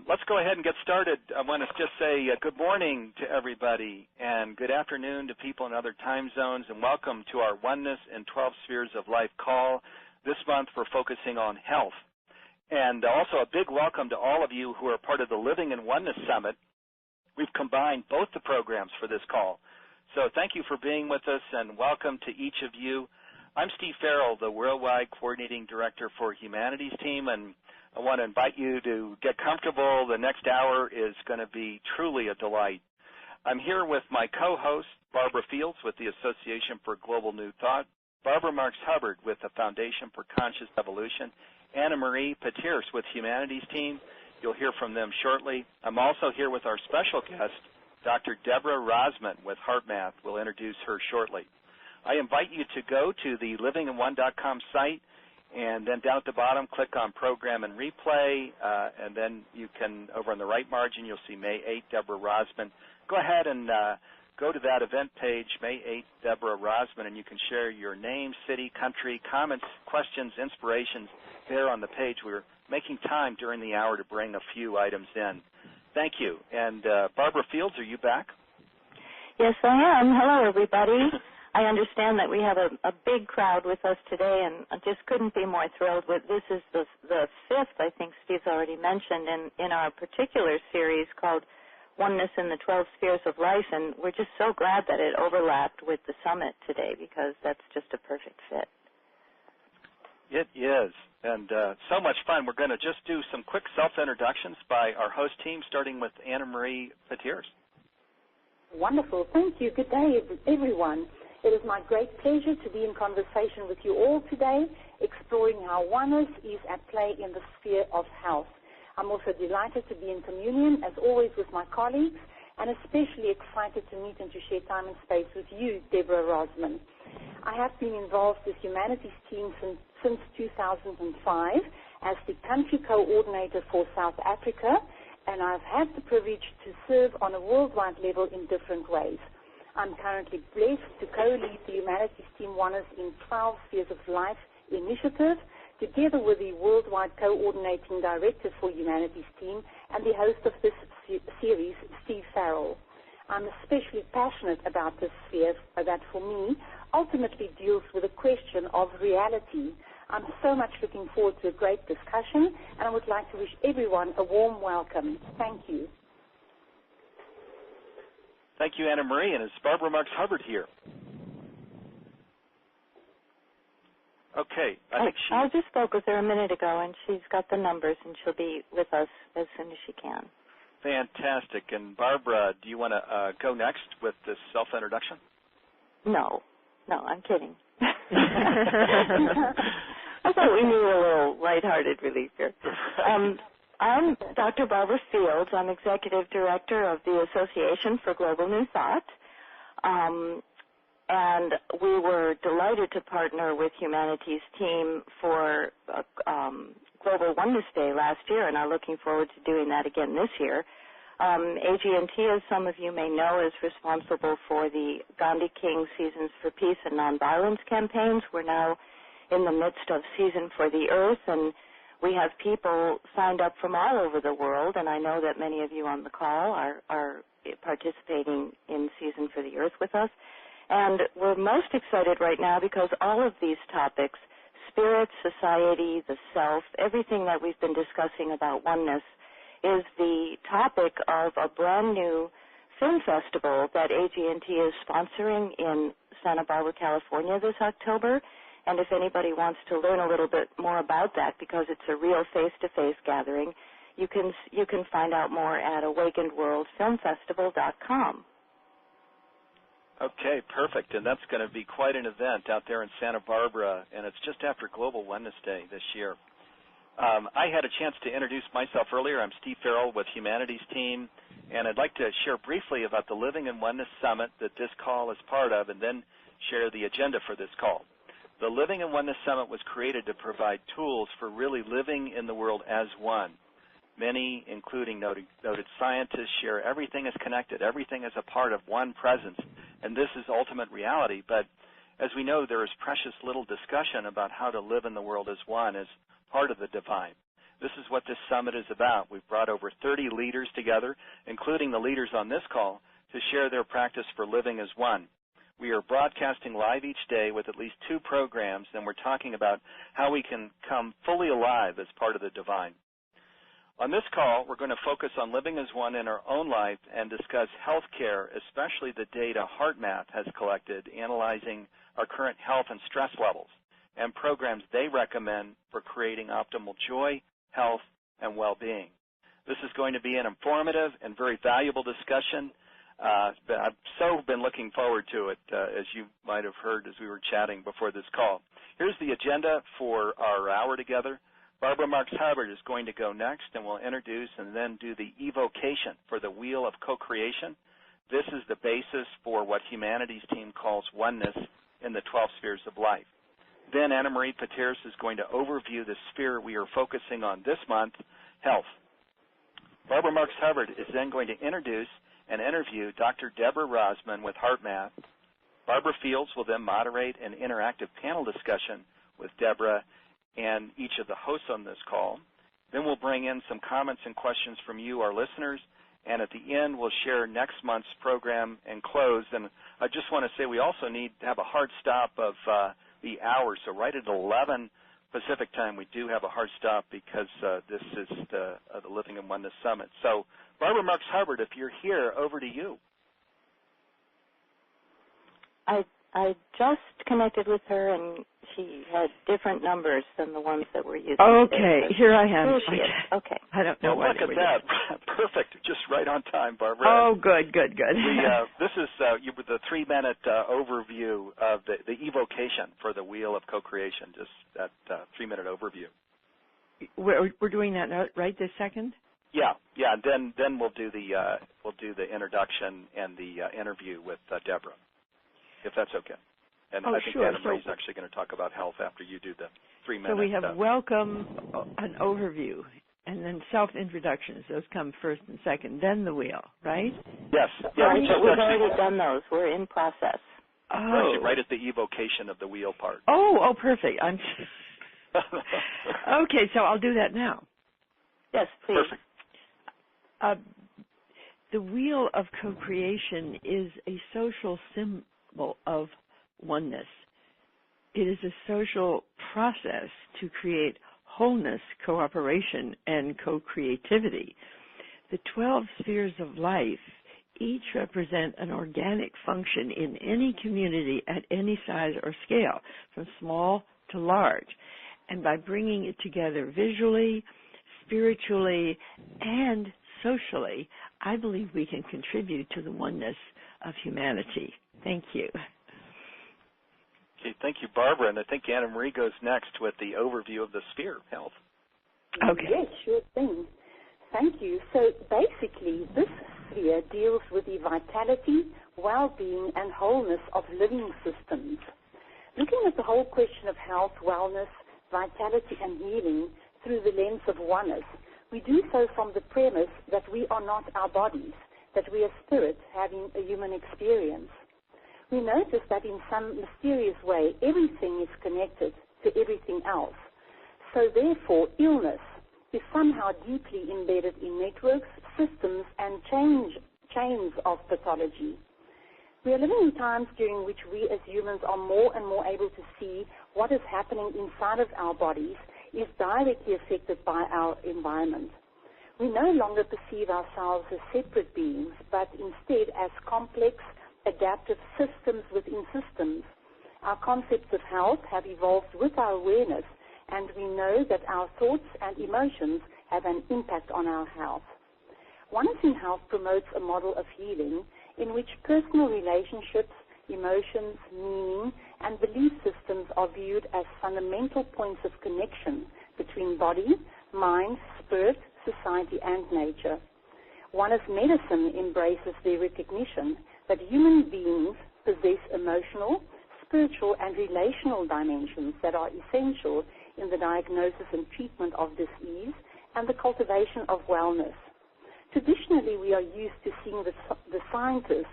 Let's go ahead and get started. I want to just say good morning to everybody and good afternoon to people in other time zones, and welcome to our Oneness in 12 Spheres of Life call. This month we're focusing on health. And also a big welcome to all of you who are part of the Living in Oneness Summit. We've combined both the programs for this call. So thank you for being with us and welcome to each of you. I'm Steve Farrell, the Worldwide Coordinating Director for Humanities Team, and I want to invite you to get comfortable. The next hour is going to be truly a delight. I'm here with my co-host, Barbara Fields with the Association for Global New Thought, Barbara Marx Hubbard with the Foundation for Conscious Evolution, Anna Marie Pieterse with Humanities Team. You'll hear from them shortly. I'm also here with our special guest, Dr. Deborah Rozman with HeartMath. We'll introduce her shortly. I invite you to go to the livinginone.com site, and then down at the bottom, click on Program and Replay, and then you can, over on the right margin, you'll see May 8, Deborah Rozman. Go ahead and go to that event page, May 8, Deborah Rozman, and you can share your name, city, country, comments, questions, inspirations there on the page. We're making time during the hour to bring a few items in. Thank you. And Barbara Fields, are you back? Yes, I am. Hello, everybody. I understand that we have a big crowd with us today, and I just couldn't be more thrilled with this. Is the fifth, I think Steve's already mentioned, in our particular series called Oneness in the 12 Spheres of Life, and we're just so glad that it overlapped with the summit today because that's just a perfect fit. It is, and so much fun. We're going to just do some quick self-introductions by our host team, starting with Anna Marie Pieterse. Wonderful. Thank you. Good day, everyone. It is my great pleasure to be in conversation with you all today, exploring how oneness is at play in the sphere of health. I'm also delighted to be in communion, as always, with my colleagues, and especially excited to meet and to share time and space with you, Deborah Rozman. I have been involved with Humanities Team since 2005 as the country coordinator for South Africa, and I've had the privilege to serve on a worldwide level in different ways. I'm currently blessed to co-lead the Humanities Team Oneness in 12 Spheres of Life initiative, together with the Worldwide Coordinating Director for Humanities Team and the host of this series, Steve Farrell. I'm especially passionate about this sphere that, for me, ultimately deals with the question of reality. I'm so much looking forward to a great discussion, and I would like to wish everyone a warm welcome. Thank you. Thank you, Anna Marie, and is Barbara Marx Hubbard here? Okay. I just spoke with her a minute ago, and she's got the numbers, and she'll be with us as soon as she can. Fantastic. And Barbara, do you want to go next with this self-introduction? No, I'm kidding. I thought we need a little lighthearted relief here. I'm Dr. Barbara Fields. I'm Executive Director of the Association for Global New Thought. And we were delighted to partner with Humanities Team for Global Oneness Day last year, and are looking forward to doing that again this year. AG&T, as some of you may know, is responsible for the Gandhi King Seasons for Peace and Nonviolence campaigns. We're now in the midst of Season for the Earth, and we have people signed up from all over the world, and I know that many of you on the call are participating in Season for the Earth with us. And we're most excited right now because all of these topics, spirit, society, the self, everything that we've been discussing about oneness, is the topic of a brand new film festival that AG&T is sponsoring in Santa Barbara, California this October. And if anybody wants to learn a little bit more about that, because it's a real face-to-face gathering, you can find out more at awakenedworldfilmfestival.com. Okay, perfect. And that's going to be quite an event out there in Santa Barbara, and it's just after Global Oneness Day this year. I had a chance to introduce myself earlier. I'm Steve Farrell with Humanities Team, and I'd like to share briefly about the Living in Oneness Summit that this call is part of, and then share the agenda for this call. The Living in Oneness Summit was created to provide tools for really living in the world as one. Many, including noted scientists, share everything is connected, everything is a part of one presence, and this is ultimate reality. But as we know, there is precious little discussion about how to live in the world as one, as part of the divine. This is what this summit is about. We've brought over 30 leaders together, including the leaders on this call, to share their practice for living as one. We are broadcasting live each day with at least 2 programs, and we're talking about how we can come fully alive as part of the divine. On this call, we're going to focus on living as one in our own life and discuss health care, especially the data HeartMath has collected, analyzing our current health and stress levels, and programs they recommend for creating optimal joy, health, and well-being. This is going to be an informative and very valuable discussion. I've so been looking forward to it, as you might have heard as we were chatting before this call. Here's the agenda for our hour together. Barbara Marx Hubbard is going to go next, and we'll introduce and then do the evocation for the wheel of co-creation. This is the basis for what humanities team calls oneness in the 12 spheres of life. Then Anna Marie Pieterse is going to overview the sphere we are focusing on this month, health. Barbara Marx Hubbard is then going to introduce and interview Dr. Deborah Rozman with HeartMath. Barbara Fields will then moderate an interactive panel discussion with Deborah and each of the hosts on this call. Then we'll bring in some comments and questions from you, our listeners, and at the end we'll share next month's program and close. And I just want to say we also need to have a hard stop of the hour, so right at 11 Pacific time we do have a hard stop because this is the Living in Oneness Summit. So Barbara Marx Hubbard, if you're here, over to you. I just connected with her, and she had different numbers than the ones that we're using. Okay, here I am. Okay. I don't know what. Look at that. Perfect. Just right on time, Barbara. Oh, good. This is the 3-minute overview of the evocation for the wheel of co-creation. Just that 3-minute overview. We're doing that right this second. Yeah. Then we'll do the introduction and the interview with Deborah, if that's okay. And I think Anna Marie's actually going to talk about health after you do the 3-minute. So we have welcome, an overview, and then self-introductions. Those come first and second, then the wheel, right? Yes. Yeah, we've already done those. We're in process. Oh. We're actually right at the evocation of the wheel part. Oh, perfect. Okay, so I'll do that now. Yes, please. Perfect. The wheel of co-creation is a social symbol of oneness. It is a social process to create wholeness, cooperation, and co-creativity. The 12 spheres of life each represent an organic function in any community at any size or scale, from small to large. And by bringing it together visually, spiritually, and socially, I believe we can contribute to the oneness of humanity. Thank you. Okay, thank you, Barbara. And I think Anna Marie goes next with the overview of the sphere of health. Okay. Yes, sure thing. Thank you. So basically, this sphere deals with the vitality, well-being, and wholeness of living systems. Looking at the whole question of health, wellness, vitality, and healing through the lens of oneness, we do so from the premise that we are not our bodies, that we are spirits having a human experience. We notice that in some mysterious way, everything is connected to everything else. So therefore, illness is somehow deeply embedded in networks, systems, and chains of pathology. We are living in times during which we as humans are more and more able to see what is happening inside of our bodies is directly affected by our environment. We no longer perceive ourselves as separate beings, but instead as complex, adaptive systems within systems. Our concepts of health have evolved with our awareness, and we know that our thoughts and emotions have an impact on our health. Oneness in Health promotes a model of healing in which personal relationships, emotions, meaning, and belief systems are viewed as fundamental points of connection between body, mind, spirit, society, and nature. Oneness medicine embraces the recognition that human beings possess emotional, spiritual, and relational dimensions that are essential in the diagnosis and treatment of disease and the cultivation of wellness. Traditionally, we are used to seeing the scientist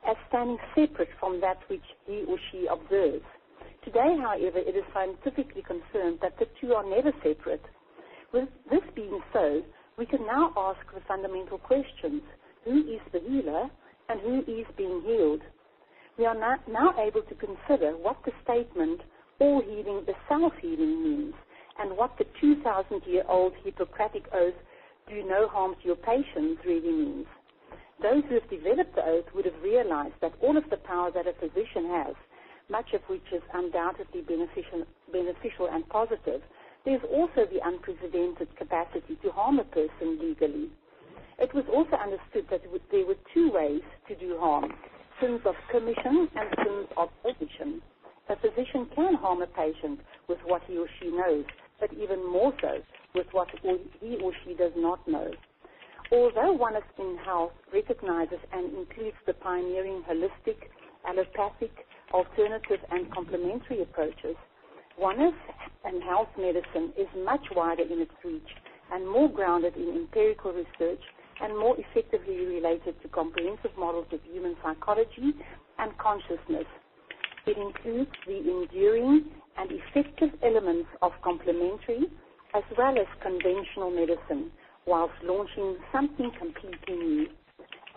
as standing separate from that which he or she observes. Today, however, it is scientifically confirmed that the two are never separate. With this being so, we can now ask the fundamental questions: who is the healer and who is being healed? We are now able to consider what the statement, all healing is self-healing, means, and what the 2,000-year-old Hippocratic oath, do no harm to your patients, really means. Those who have developed the oath would have realized that all of the power that a physician has, much of which is undoubtedly beneficial and positive, there's also the unprecedented capacity to harm a person legally. It was also understood that there were two ways to do harm: sins of commission and sins of omission. A physician can harm a patient with what he or she knows, but even more so with what he or she does not know. Although Oneness in Health recognizes and includes the pioneering holistic, allopathic, alternative, and complementary approaches, Oneness in Health medicine is much wider in its reach and more grounded in empirical research and more effectively related to comprehensive models of human psychology and consciousness. It includes the enduring and effective elements of complementary as well as conventional medicine, whilst launching something completely new.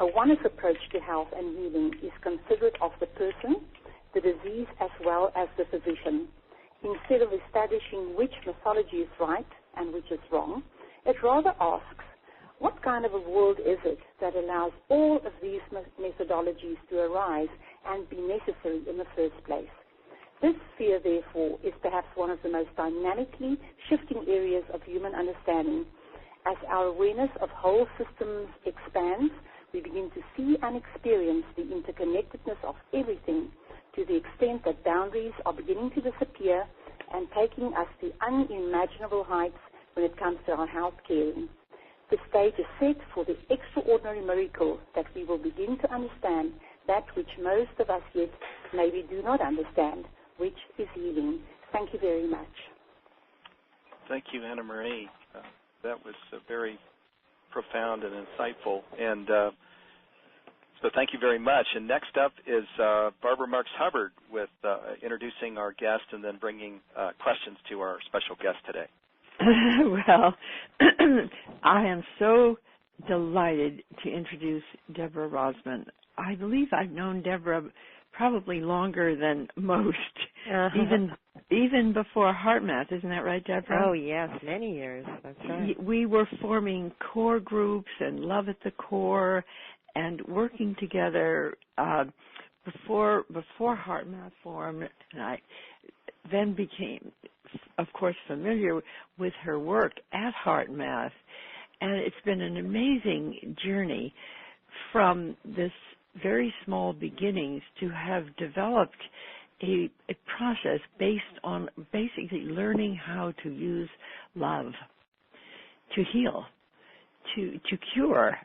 A Oneness approach to health and healing is considerate of the person, the disease, as well as the physician. Instead of establishing which mythology is right and which is wrong, it rather asks, what kind of a world is it that allows all of these methodologies to arise and be necessary in the first place? This sphere, therefore, is perhaps one of the most dynamically shifting areas of human understanding. As our awareness of whole systems expands, we begin to see and experience the interconnectedness of everything to the extent that boundaries are beginning to disappear and taking us to unimaginable heights when it comes to our health caring. The stage is set for the extraordinary miracle that we will begin to understand that which most of us yet maybe do not understand, which is healing. Thank you very much. Thank you, Anna Marie. That was very profound and insightful. And so thank you very much. And next up is Barbara Marx Hubbard with introducing our guest and then bringing questions to our special guest today. Well, I am so delighted to introduce Deborah Rozman. I believe I've known Deborah probably longer than most, even before HeartMath. Isn't that right, Deborah? Oh, yes, many years. That's right. We were forming core groups and Love at the Core and working together before HeartMath formed, and I then became, of course, familiar with her work at HeartMath, and it's been an amazing journey from this very small beginnings to have developed a process based on basically learning how to use love to heal, to cure,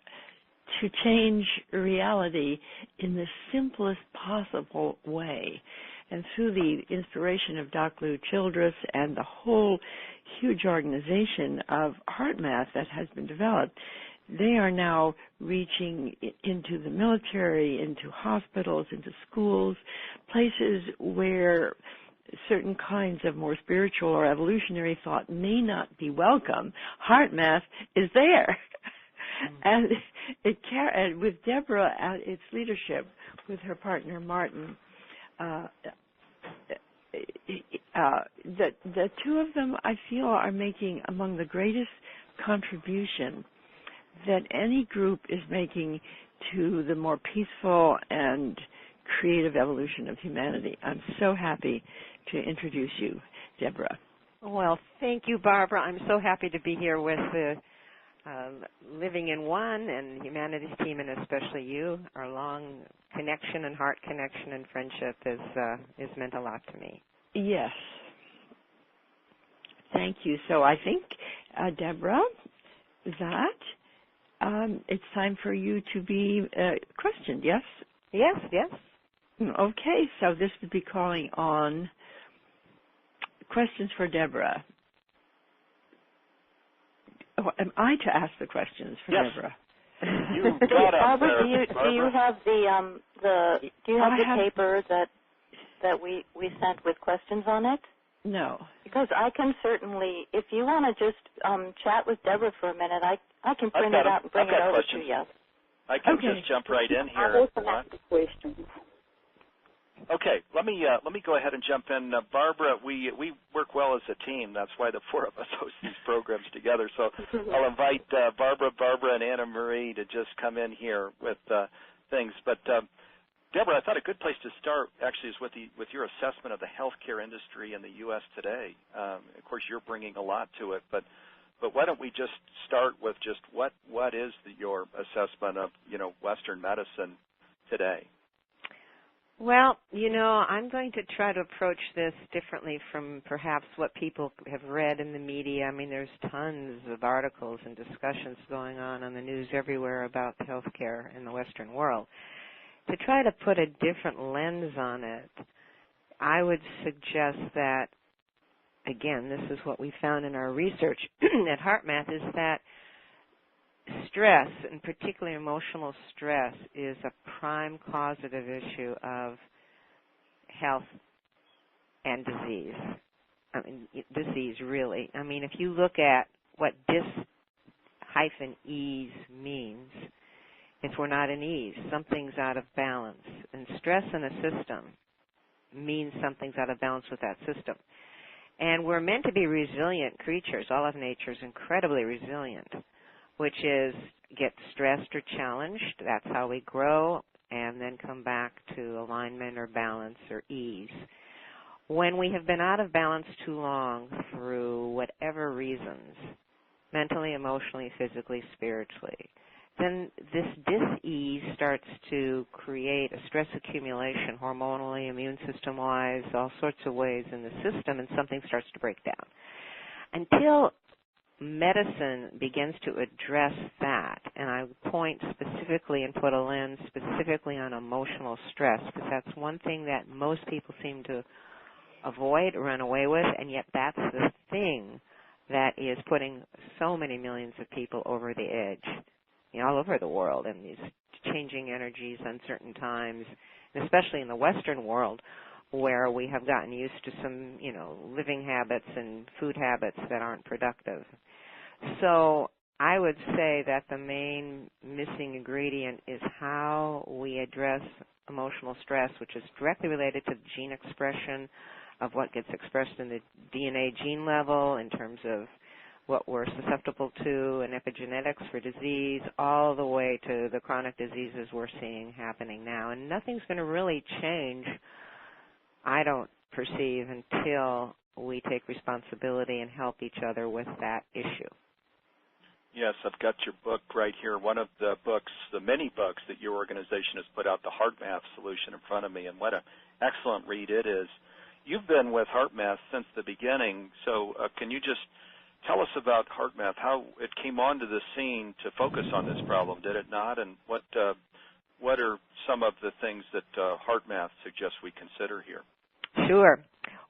to change reality in the simplest possible way. And through the inspiration of Dr. Lou Childress and the whole huge organization of HeartMath that has been developed, they are now reaching into the military, into hospitals, into schools, places where certain kinds of more spiritual or evolutionary thought may not be welcome. HeartMath is there. And with Deborah at its leadership, with her partner Martin, the two of them, I feel, are making among the greatest contribution that any group is making to the more peaceful and creative evolution of humanity. I'm so happy to introduce you, Deborah. Well, thank you, Barbara. I'm so happy to be here with the Living in One and Humanities team, and especially you. Our long connection and heart connection and friendship is meant a lot to me. Yes. Thank you. So I think, Deborah, that it's time for you to be questioned, yes? Yes. Okay, so this would be calling on questions for Deborah. Oh, am I to ask the questions for yes. Deborah? You got up Barbara, there, do you have the paper that we sent with questions on it? No. Because I can certainly, if you want to just chat with Deborah for a minute, I can print it out and bring it over to you. I can just jump right in here. I also have some questions. Okay, let me go ahead and jump in. Barbara, we work well as a team. That's why the four of us host these programs together. So I'll invite Barbara, and Anna Marie to just come in here with things. But Deborah, I thought a good place to start actually is with your assessment of the healthcare industry in the U.S. today. Of course, you're bringing a lot to it, but why don't we just start with just what is your assessment of Western medicine today? Well, I'm going to try to approach this differently from perhaps what people have read in the media. I mean, there's tons of articles and discussions going on the news everywhere about healthcare in the Western world. To try to put a different lens on it, I would suggest that, again, this is what we found in our research at HeartMath, is that stress, and particularly emotional stress, is a prime causative issue of health and disease. I mean, disease, really. I mean, if you look at what dis-ease means, if we're not in ease, something's out of balance. And stress in a system means something's out of balance with that system. And we're meant to be resilient creatures. All of nature is incredibly resilient, which is get stressed or challenged. That's how we grow, and then come back to alignment or balance or ease. When we have been out of balance too long through whatever reasons, mentally, emotionally, physically, spiritually, then this dis-ease starts to create a stress accumulation hormonally, immune system-wise, all sorts of ways in the system, and something starts to break down. Until medicine begins to address that, and I point specifically and put a lens specifically on emotional stress, because that's one thing that most people seem to avoid, run away with, and yet that's the thing that is putting so many millions of people over the edge, all over the world, in these changing energies, uncertain times, and especially in the Western world, where we have gotten used to some, living habits and food habits that aren't productive. So I would say that the main missing ingredient is how we address emotional stress, which is directly related to the gene expression of what gets expressed in the DNA gene level in terms of what we're susceptible to and epigenetics for disease, all the way to the chronic diseases we're seeing happening now. And nothing's going to really change, I don't perceive, until we take responsibility and help each other with that issue. Yes, I've got your book right here. One of the books, the many books that your organization has put out, the HeartMath solution, in front of me, and what an excellent read it is. You've been with HeartMath since the beginning, so can you just tell us about HeartMath, how it came onto the scene to focus on this problem, did it not? And what are some of the things that HeartMath suggests we consider here? Sure.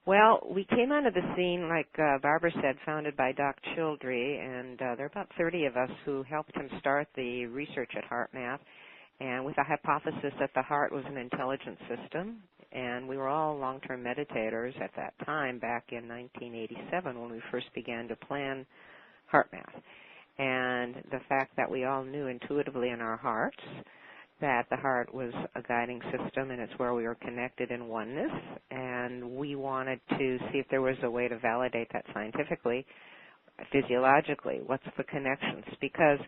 Well, we came onto the scene, like Barbara said, founded by Doc Childrey, and there are about 30 of us who helped him start the research at HeartMath, and with a hypothesis that the heart was an intelligent system, and we were all long-term meditators at that time, back in 1987 when we first began to plan HeartMath. And the fact that we all knew intuitively in our hearts that the heart was a guiding system and it's where we were connected in oneness, and we wanted to see if there was a way to validate that scientifically, physiologically. What's the connections? Because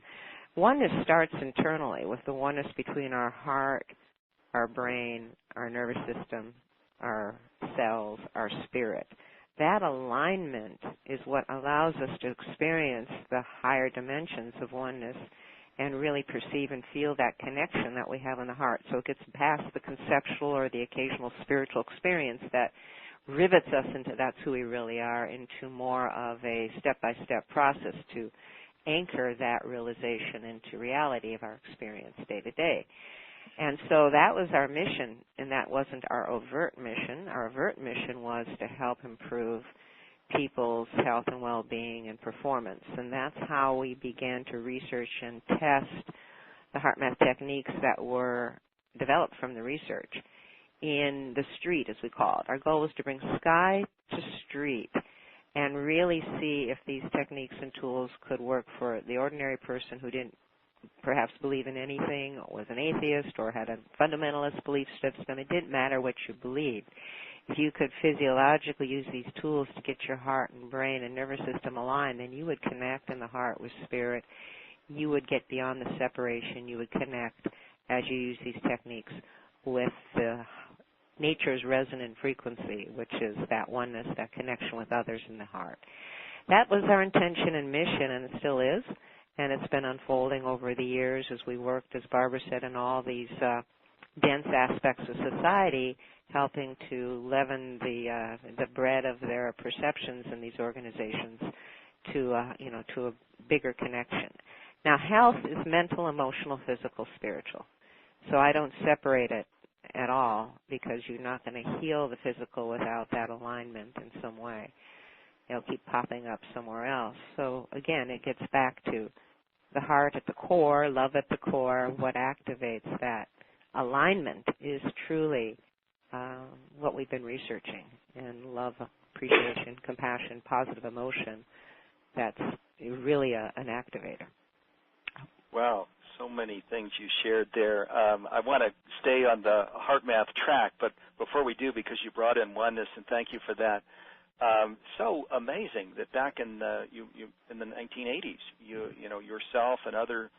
oneness starts internally with the oneness between our heart, our brain, our nervous system, our cells, our spirit. That alignment is what allows us to experience the higher dimensions of oneness and really perceive and feel that connection that we have in the heart. So it gets past the conceptual or the occasional spiritual experience that rivets us into that's who we really are, into more of a step-by-step process to anchor that realization into reality of our experience day to day. And so that was our mission, and that wasn't our overt mission. Our overt mission was to help improve people's health and well-being and performance. And that's how we began to research and test the HeartMath techniques that were developed from the research in the street, as we call it. Our goal was to bring sky to street and really see if these techniques and tools could work for the ordinary person who didn't perhaps believe in anything, or was an atheist, or had a fundamentalist belief system. It didn't matter what you believed. If you could physiologically use these tools to get your heart and brain and nervous system aligned, then you would connect in the heart with spirit. You would get beyond the separation. You would connect as you use these techniques with nature's resonant frequency, which is that oneness, that connection with others in the heart. That was our intention and mission, and it still is, and it's been unfolding over the years as we worked, as Barbara said, in all these dense aspects of society, helping to leaven the bread of their perceptions in these organizations to a bigger connection. Now, health is mental, emotional, physical, spiritual. So I don't separate it at all, because you're not going to heal the physical without that alignment in some way. It'll keep popping up somewhere else. So again, it gets back to the heart at the core, love at the core. What activates that alignment is truly what we've been researching. And love, appreciation, compassion, positive emotion, that's really an activator. Wow, so many things you shared there. I want to stay on the HeartMath track, but before we do, because you brought in oneness, and thank you for that. So amazing that back in the in the 1980s, you know yourself and other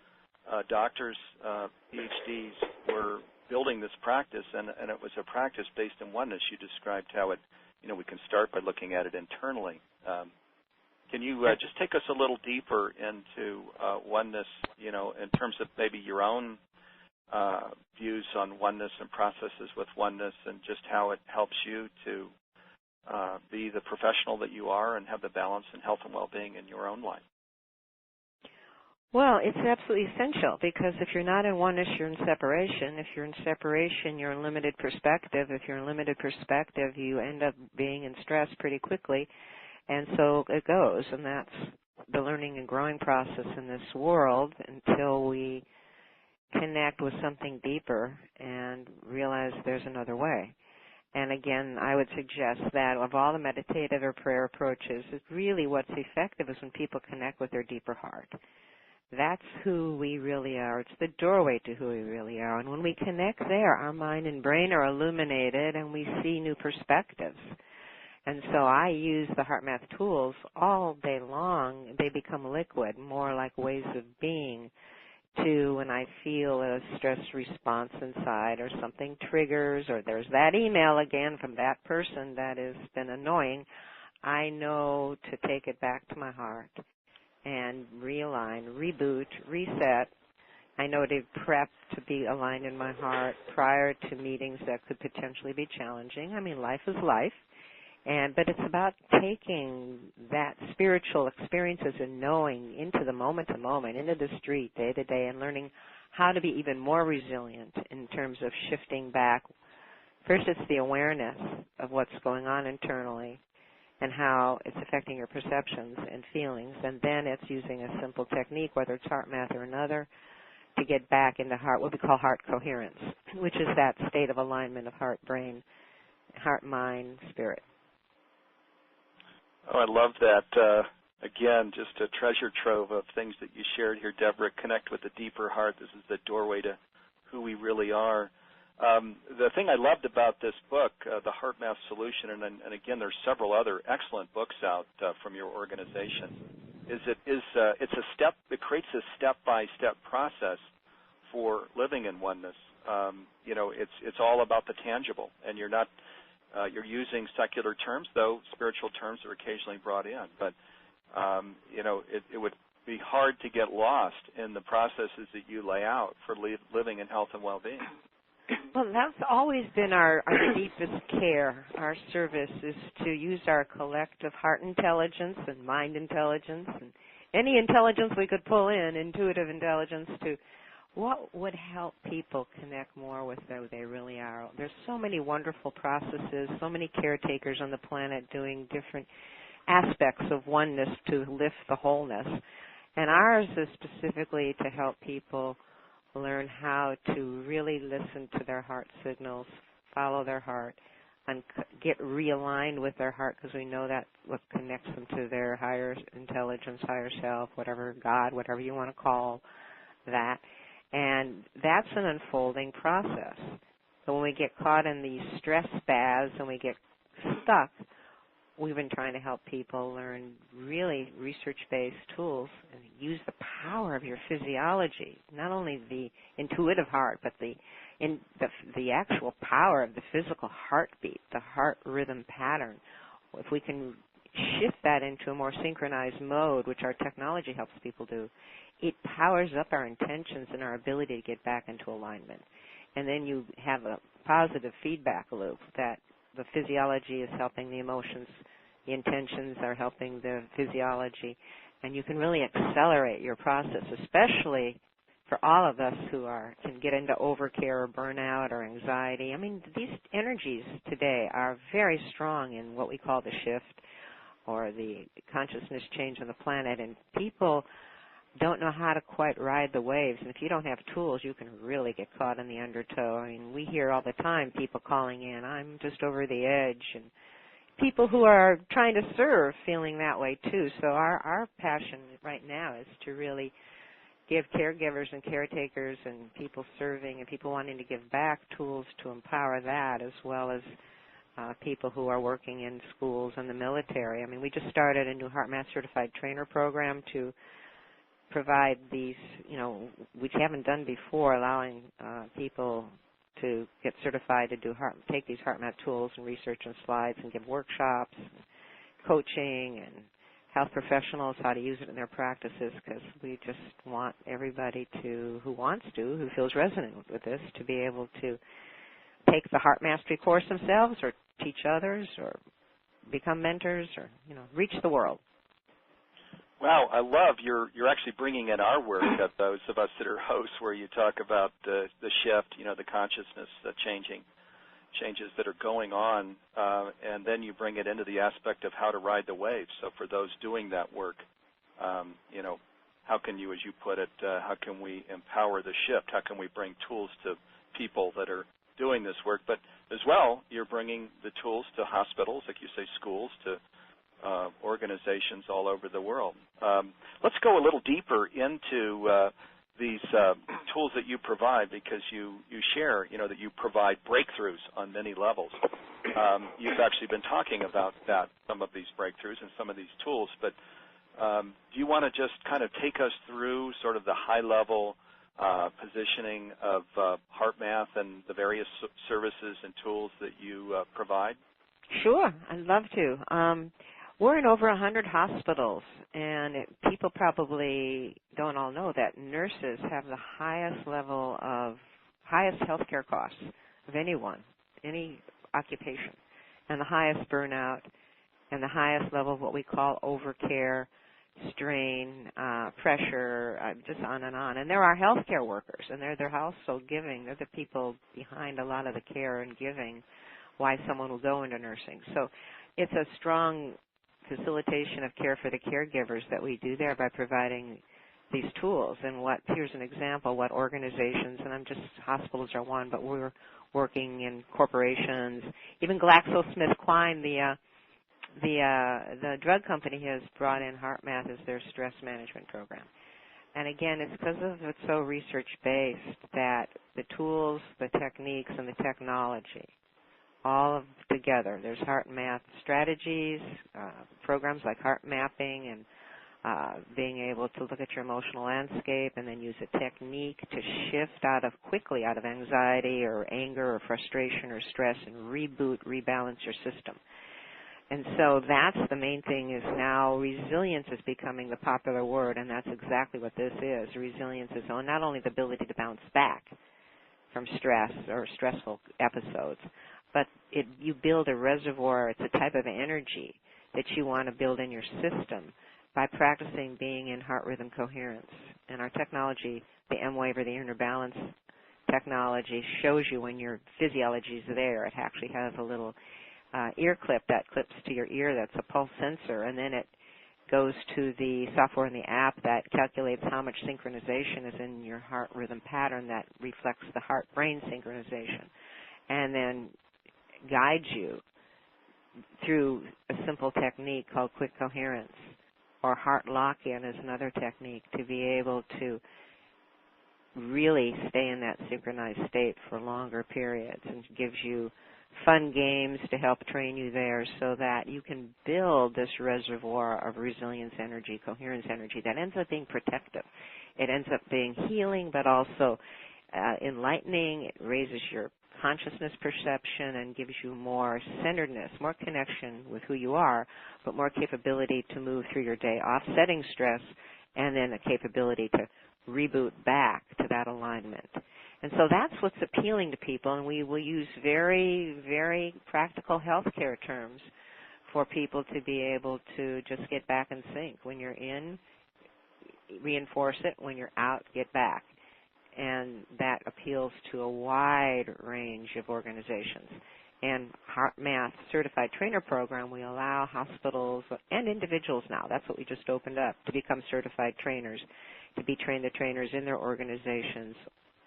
doctors, PhDs, were building this practice, and it was a practice based in oneness. You described how it, we can start by looking at it internally. Can you just take us a little deeper into oneness, in terms of maybe your own views on oneness and processes with oneness, and just how it helps you to be the professional that you are and have the balance and health and well-being in your own life? Well, it's absolutely essential, because if you're not in oneness, you're in separation. If you're in separation, you're in limited perspective. If you're in limited perspective, you end up being in stress pretty quickly. And so it goes, and that's the learning and growing process in this world until we connect with something deeper and realize there's another way. And again, I would suggest that of all the meditative or prayer approaches, really what's effective is when people connect with their deeper heart. That's who we really are. It's the doorway to who we really are. And when we connect there, our mind and brain are illuminated and we see new perspectives. And so I use the HeartMath tools all day long. They become liquid, more like ways of being, to when I feel a stress response inside, or something triggers, or there's that email again from that person that has been annoying. I know to take it back to my heart and realign, reboot, reset. I know to prep to be aligned in my heart prior to meetings that could potentially be challenging. I mean, life is life. But it's about taking that spiritual experiences and knowing into the moment to moment, into the street, day to day, and learning how to be even more resilient in terms of shifting back. First, it's the awareness of what's going on internally and how it's affecting your perceptions and feelings. And then it's using a simple technique, whether it's HeartMath or another, to get back into heart, what we call heart coherence, which is that state of alignment of heart, brain, heart, mind, spirit. Oh, I love that. Again, just a treasure trove of things that you shared here, Deborah. Connect with the deeper heart. This is the doorway to who we really are. The thing I loved about this book, The HeartMath Solution, and again, there's several other excellent books out from your organization, it's a step. It creates a step-by-step process for living in oneness. It's all about the tangible, and you're not. You're using secular terms, though spiritual terms are occasionally brought in. But, it would be hard to get lost in the processes that you lay out for living in health and well-being. Well, that's always been our deepest care. Our service is to use our collective heart intelligence and mind intelligence and any intelligence we could pull in, intuitive intelligence, to what would help people connect more with who they really are. There's so many wonderful processes, so many caretakers on the planet doing different aspects of oneness to lift the wholeness. And ours is specifically to help people learn how to really listen to their heart signals, follow their heart, get realigned with their heart, because we know that what connects them to their higher intelligence, higher self, whatever, God, whatever you want to call that. And that's an unfolding process. So when we get caught in these stress baths and we get stuck, we've been trying to help people learn really research-based tools and use the power of your physiology, not only the intuitive heart, but the actual power of the physical heartbeat, the heart rhythm pattern. If we can shift that into a more synchronized mode, which our technology helps people do, it powers up our intentions and our ability to get back into alignment. And then you have a positive feedback loop that the physiology is helping the emotions, the intentions are helping the physiology, and you can really accelerate your process, especially for all of us who can get into overcare or burnout or anxiety. I mean, these energies today are very strong in what we call the shift or the consciousness change on the planet, and people don't know how to quite ride the waves. And if you don't have tools, you can really get caught in the undertow. I mean, we hear all the time people calling in, I'm just over the edge, and people who are trying to serve feeling that way too. So our passion right now is to really give caregivers and caretakers and people serving and people wanting to give back tools to empower that, as well as people who are working in schools and the military. I mean, we just started a new HeartMath certified trainer program to provide these, which haven't done before, allowing people to get certified to take these HeartMath tools and research and slides and give workshops, coaching, and health professionals how to use it in their practices, because we just want everybody who feels resonant with this, to be able to take the Heart Mastery course themselves or teach others or become mentors or, reach the world. Wow, I love you're actually bringing in our work, those of us that are hosts, where you talk about the shift, the consciousness, the changes that are going on, and then you bring it into the aspect of how to ride the waves. So for those doing that work, how can you, as you put it, how can we empower the shift? How can we bring tools to people that are doing this work? But as well, you're bringing the tools to hospitals, like you say, schools, to organizations all over the world. Let's go a little deeper into these tools that you provide, because you share, that you provide breakthroughs on many levels. You've actually been talking about some of these breakthroughs and some of these tools, but do you want to just kind of take us through sort of the high-level positioning of HeartMath and the various services and tools that you provide? Sure, I'd love to. We're in over 100 hospitals, and people probably don't all know that nurses have the highest healthcare costs of anyone, any occupation, and the highest burnout, and the highest level of what we call overcare, strain, pressure, just on and on. And there are healthcare workers, and they're also giving. They're the people behind a lot of the care and giving why someone will go into nursing. So it's a strong facilitation of care for the caregivers that we do there by providing these tools. And here's an example, what organizations, and hospitals are one, but we're working in corporations. Even GlaxoSmithKline, the drug company, has brought in HeartMath as their stress management program. And again, it's because it's so research-based that the tools, the techniques, and the technology all of together. There's HeartMath strategies, programs like heart mapping, and being able to look at your emotional landscape and then use a technique to shift quickly out of anxiety or anger or frustration or stress and rebalance your system. And so that's the main thing, is now resilience is becoming the popular word, and that's exactly what this is. Resilience is not only the ability to bounce back from stress or stressful episodes, but you build a reservoir. It's a type of energy that you want to build in your system by practicing being in heart rhythm coherence. And our technology, the M-Wave or the inner balance technology, shows you when your physiology is there. It actually has a little ear clip that clips to your ear that's a pulse sensor, and then it goes to the software in the app that calculates how much synchronization is in your heart rhythm pattern that reflects the heart-brain synchronization. And then guide you through a simple technique called quick coherence, or heart lock-in is another technique to be able to really stay in that synchronized state for longer periods, and gives you fun games to help train you there so that you can build this reservoir of resilience energy, coherence energy that ends up being protective. It ends up being healing, but also enlightening. It raises your consciousness perception and gives you more centeredness, more connection with who you are, but more capability to move through your day, offsetting stress, and then a capability to reboot back to that alignment. And so that's what's appealing to people, and we will use very, very practical healthcare terms for people to be able to just get back in sync. When you're in, reinforce it. When you're out, get back. And that appeals to a wide range of organizations. And HeartMath Certified Trainer Program, we allow hospitals and individuals now, that's what we just opened up, to become certified trainers, to be trained the trainers in their organizations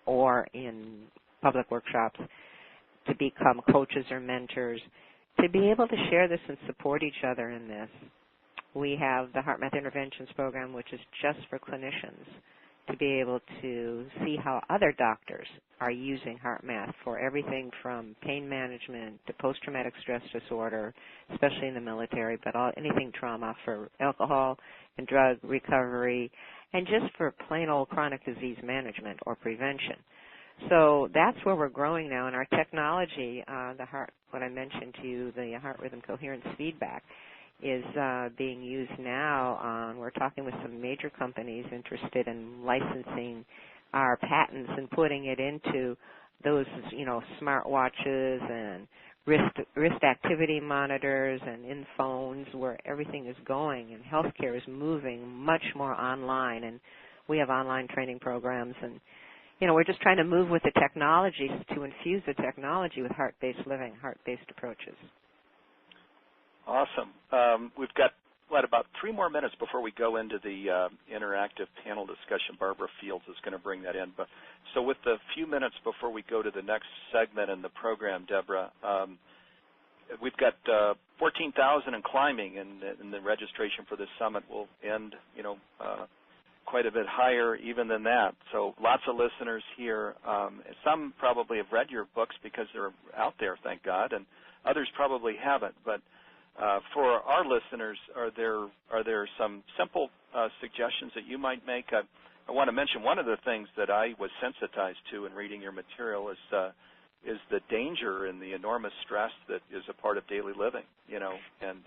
or in public workshops, to become coaches or mentors, to be able to share this and support each other in this. We have the HeartMath Interventions Program, which is just for clinicians, to be able to see how other doctors are using HeartMath for everything from pain management to post-traumatic stress disorder, especially in the military, but anything trauma, for alcohol and drug recovery, and just for plain old chronic disease management or prevention. So that's where we're growing now, and our technology, what I mentioned to you, the heart rhythm coherence feedback, is being used now. We're talking with some major companies interested in licensing our patents and putting it into those, smart watches and wrist activity monitors and in phones, where everything is going, and healthcare is moving much more online, and we have online training programs, and we're just trying to move with the technology to infuse the technology with heart-based living, heart-based approaches. Awesome. We've got, about 3 more minutes before we go into the interactive panel discussion. Barbara Fields is going to bring that in. So with the few minutes before we go to the next segment in the program, Deborah, we've got 14,000 and climbing, and the registration for this summit will end, quite a bit higher even than that. So lots of listeners here. Some probably have read your books because they're out there, thank God, and others probably haven't. But for our listeners, are there some simple suggestions that you might make? I want to mention one of the things that I was sensitized to in reading your material is the danger and the enormous stress that is a part of daily living, and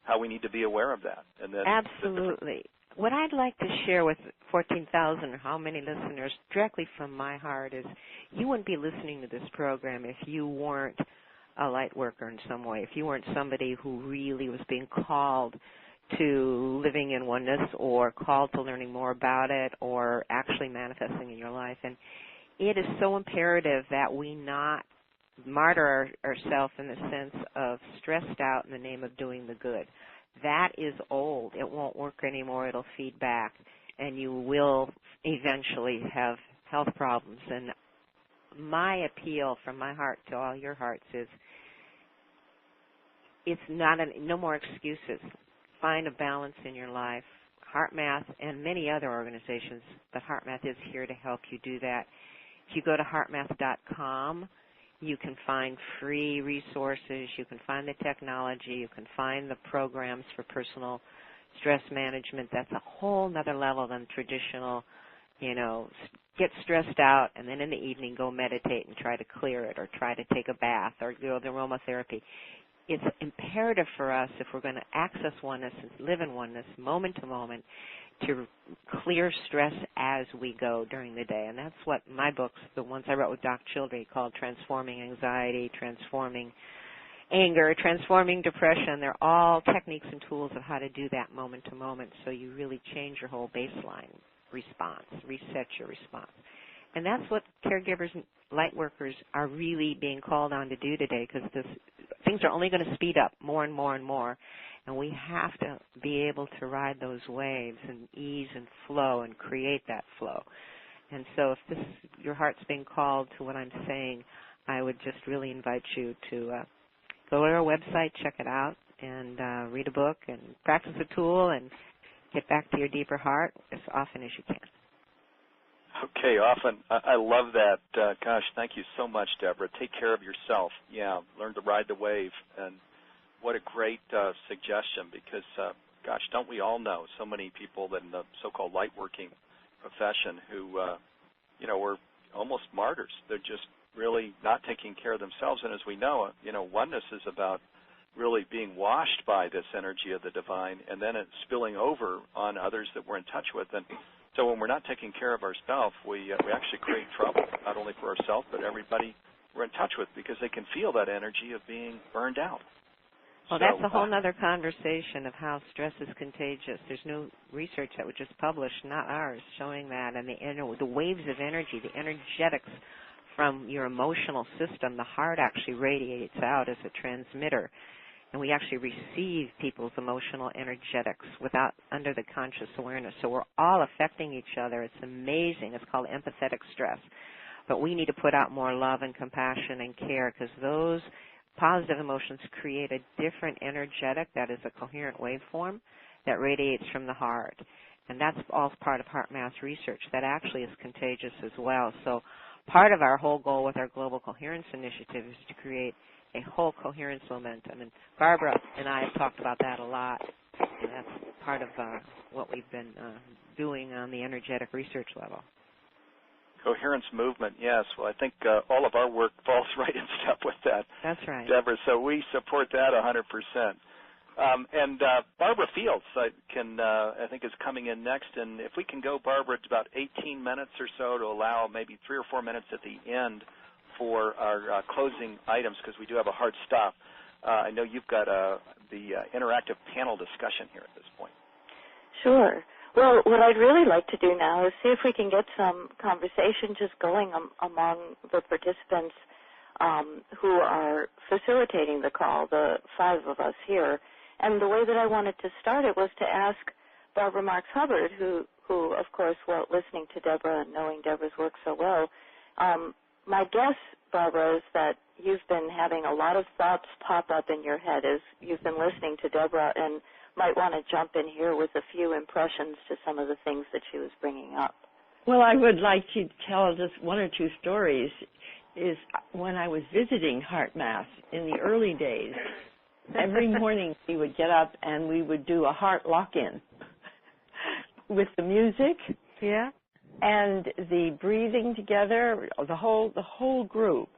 how we need to be aware of that. And then absolutely. What I'd like to share with 14,000 or how many listeners directly from my heart is you wouldn't be listening to this program if you weren't a light worker in some way, if you weren't somebody who really was being called to living in oneness or called to learning more about it or actually manifesting in your life. And it is so imperative that we not martyr ourselves in the sense of stressed out in the name of doing the good. That is old. It won't work anymore. It'll feed back, and you will eventually have health problems. And my appeal from my heart to all your hearts is it's no more excuses. Find a balance in your life. HeartMath and many other organizations, but HeartMath is here to help you do that. If you go to heartmath.com, you can find free resources. You can find the technology. You can find the programs for personal stress management. That's a whole other level than traditional, get stressed out and then in the evening go meditate and try to clear it, or try to take a bath, or go to aromatherapy. It's imperative for us, if we're going to access oneness and live in oneness moment to moment, to clear stress as we go during the day. And that's what my books, the ones I wrote with Doc Childrey, called Transforming Anxiety, Transforming Anger, Transforming Depression. They're all techniques and tools of how to do that moment to moment, so you really change your whole baseline response, reset your response. And that's what caregivers and light workers are really being called on to do today, because things are only going to speed up more and more and more. And we have to be able to ride those waves and ease and flow and create that flow. And so if your heart's being called to what I'm saying, I would just really invite you to go to our website, check it out, and read a book and practice a tool and get back to your deeper heart as often as you can. Okay, often. I love that. Gosh, thank you so much, Deborah. Take care of yourself. Yeah, learn to ride the wave. And what a great suggestion because, gosh, don't we all know so many people in the so-called light-working profession who, were almost martyrs. They're just really not taking care of themselves. And as we know, oneness is about really being washed by this energy of the divine and then it's spilling over on others that we're in touch with. And so when we're not taking care of ourselves, we actually create trouble, not only for ourselves, but everybody we're in touch with because they can feel that energy of being burned out. Well, that's a whole other conversation of how stress is contagious. There's new research that was just published, not ours, showing that. And the waves of energy, the energetics from your emotional system, the heart actually radiates out as a transmitter. And we actually receive people's emotional energetics under the conscious awareness. So we're all affecting each other. It's amazing. It's called empathetic stress. But we need to put out more love and compassion and care because those positive emotions create a different energetic that is a coherent waveform that radiates from the heart. And that's all part of HeartMath research. That actually is contagious as well. So part of our whole goal with our Global Coherence Initiative is to create a whole coherence momentum. And Barbara and I have talked about that a lot. And that's part of what we've been doing on the energetic research level. Coherence movement, yes. Well, I think all of our work falls right in step with that. That's right. Deborah, so we support that 100%. And Barbara Fields, I think, is coming in next. And if we can go, Barbara, it's about 18 minutes or so to allow maybe 3 or 4 minutes at the end for our closing items because we do have a hard stop. I know you've got the interactive panel discussion here at this point. Sure. Well, what I'd really like to do now is see if we can get some conversation just going among the participants who are facilitating the call, the 5 of us here. And the way that I wanted to start it was to ask Barbara Marx Hubbard, who of course, listening to Deborah and knowing Deborah's work so well, my guess, Barbara, is that you've been having a lot of thoughts pop up in your head as you've been listening to Deborah and might want to jump in here with a few impressions to some of the things that she was bringing up. Well, I would like to tell just 1 or 2 stories. Is when I was visiting HeartMath in the early days, every morning we would get up and we would do a heart lock-in with the music. Yeah. And the breathing together, the whole group.